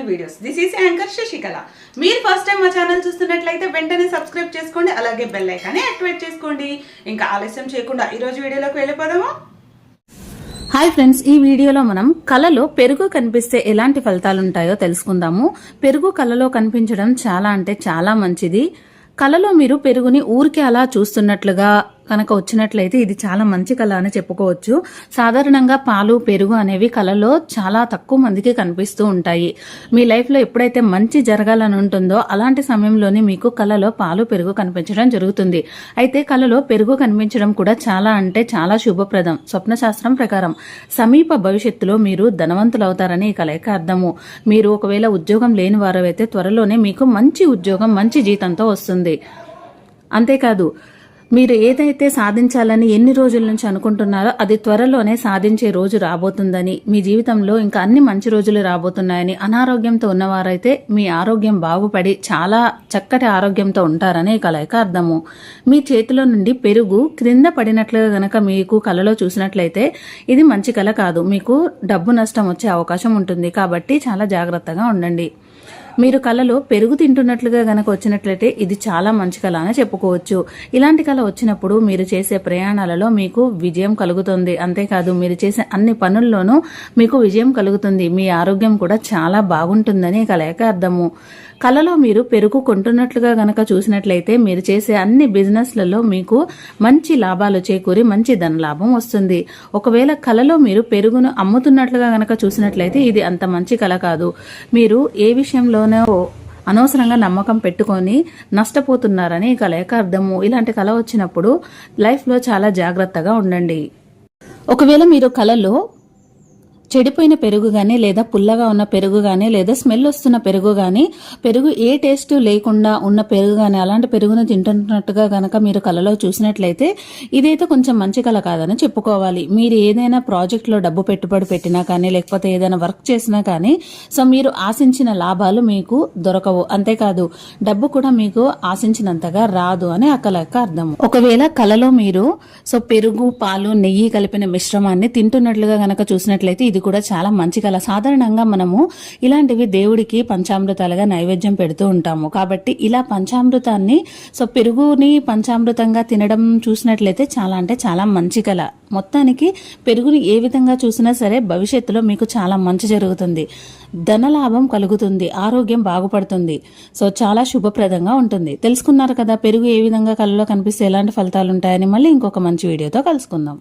Videos this is anchor Sasikala. మీరు first time మా channel చూస్తున్నట్లయితే వెంటనే సబ్స్క్రైబ్ చేసుకోండి, అలాగే బెల్ ఐకాన్ని యాక్టివేట్ చేసుకోండి. ఇంకా ఆలస్యం చేయకుండా ఈరోజు వీడియోలోకి వెళ్ళిపోదామా? హాయ్ ఫ్రెండ్స్, ఈ వీడియోలో మనం కలలో పెరుగు కనిపిస్తే ఎలాంటి ఫలితాలు ఉంటాయో తెలుసుకుందాము. పెరుగు కలలో కనిపించడం చాలా అంటే చాలా మంచిది. కలలో మీరు పెరుగుని ఊరికే అలా చూస్తున్నట్లుగా కనుక వచ్చినట్లయితే ఇది చాలా మంచి కళ అని చెప్పుకోవచ్చు. సాధారణంగా పాలు పెరుగు అనేవి కళలో చాలా తక్కువ మందికి కనిపిస్తూ ఉంటాయి. మీ లైఫ్లో ఎప్పుడైతే మంచి జరగాలని ఉంటుందో అలాంటి సమయంలోనే మీకు కళలో పాలు పెరుగు కనిపించడం జరుగుతుంది. అయితే కళలో పెరుగు కనిపించడం కూడా చాలా అంటే చాలా శుభప్రదం. స్వప్నశాస్త్రం ప్రకారం సమీప భవిష్యత్తులో మీరు ధనవంతులవుతారని ఈ కలయిక అర్థము. మీరు ఒకవేళ ఉద్యోగం లేని వారైతే త్వరలోనే మీకు మంచి ఉద్యోగం మంచి జీతంతో వస్తుంది. అంతేకాదు, మీరు ఏదైతే సాధించాలని ఎన్ని రోజుల నుంచి అనుకుంటున్నారో అది త్వరలోనే సాధించే రోజు రాబోతుందని, మీ జీవితంలో ఇంకా అన్ని మంచి రోజులు రాబోతున్నాయని, అనారోగ్యంతో ఉన్నవారైతే మీ ఆరోగ్యం బాగుపడి చాలా చక్కటి ఆరోగ్యంతో ఉంటారని కలయిక అర్థము. మీ చేతిలో నుండి పెరుగు క్రింద పడినట్లుగా గనక మీకు కలలో చూసినట్లయితే ఇది మంచి కల కాదు. మీకు డబ్బు నష్టం వచ్చే అవకాశం ఉంటుంది. కాబట్టి చాలా జాగ్రత్తగా ఉండండి. మీరు కళలో పెరుగు తింటున్నట్లుగా గనక వచ్చినట్లయితే ఇది చాలా మంచి కళ అని చెప్పుకోవచ్చు. ఇలాంటి కళ వచ్చినప్పుడు మీరు చేసే ప్రయాణాలలో మీకు విజయం కలుగుతుంది. అంతేకాదు, మీరు చేసే అన్ని పనుల్లోనూ మీకు విజయం కలుగుతుంది. మీ ఆరోగ్యం కూడా చాలా బాగుంటుందని కలయిక అర్థము. కళలో మీరు పెరుగు కొంటున్నట్లుగా గనక చూసినట్లయితే మీరు చేసే అన్ని బిజినెస్లలో మీకు మంచి లాభాలు చేకూరి మంచి ధన లాభం వస్తుంది. ఒకవేళ కళలో మీరు పెరుగును అమ్ముతున్నట్లుగా గనక చూసినట్లయితే ఇది అంత మంచి కళ కాదు. మీరు ఏ విషయంలోనో అనవసరంగా నమ్మకం పెట్టుకొని నష్టపోతున్నారని ఈ కలయిక అర్థము. ఇలాంటి కళ వచ్చినప్పుడు లైఫ్లో చాలా జాగ్రత్తగా ఉండండి. ఒకవేళ మీరు కళలో చెడిపోయిన పెరుగు గానీ లేదా పుల్లగా ఉన్న పెరుగు గానీ లేదా స్మెల్ వస్తున్న పెరుగు గానీ పెరుగు ఏ టేస్ట్ లేకుండా ఉన్న పెరుగు గానీ అలాంటి పెరుగును తింటున్నట్టుగా గనక మీరు కళలో చూసినట్లయితే ఇదైతే కొంచెం మంచి కళ కాదని చెప్పుకోవాలి. మీరు ఏదైనా ప్రాజెక్ట్లో డబ్బు పెట్టుబడి పెట్టినా కానీ లేకపోతే ఏదైనా వర్క్ చేసినా కానీ మీరు ఆశించిన లాభాలు మీకు దొరకవు. అంతేకాదు, డబ్బు కూడా మీకు ఆశించినంతగా రాదు అని ఆ కళకు అర్థం. ఒకవేళ కళలో మీరు పెరుగు పాలు నెయ్యి కలిపిన మిశ్రమాన్ని తింటున్నట్లుగా గనక చూసినట్లయితే ఇది కూడా చాలా మంచి కళ. సాధారణంగా మనము ఇలాంటివి దేవుడికి పంచామృతాలుగా నైవేద్యం పెడుతూ ఉంటాము. కాబట్టి ఇలా పంచామృతాన్ని పెరుగుని పంచామృతంగా తినడం చూసినట్లయితే చాలా అంటే చాలా మంచి కళ. మొత్తానికి పెరుగుని ఏ విధంగా చూసినా సరే భవిష్యత్తులో మీకు చాలా మంచి జరుగుతుంది, ధనలాభం కలుగుతుంది, ఆరోగ్యం బాగుపడుతుంది. చాలా శుభప్రదంగా ఉంటుంది. తెలుసుకున్నారు కదా పెరుగు ఏ విధంగా కళలో కనిపిస్తే ఎలాంటి ఫలితాలు ఉంటాయని. మళ్ళీ ఇంకొక మంచి వీడియోతో కలుసుకుందాం.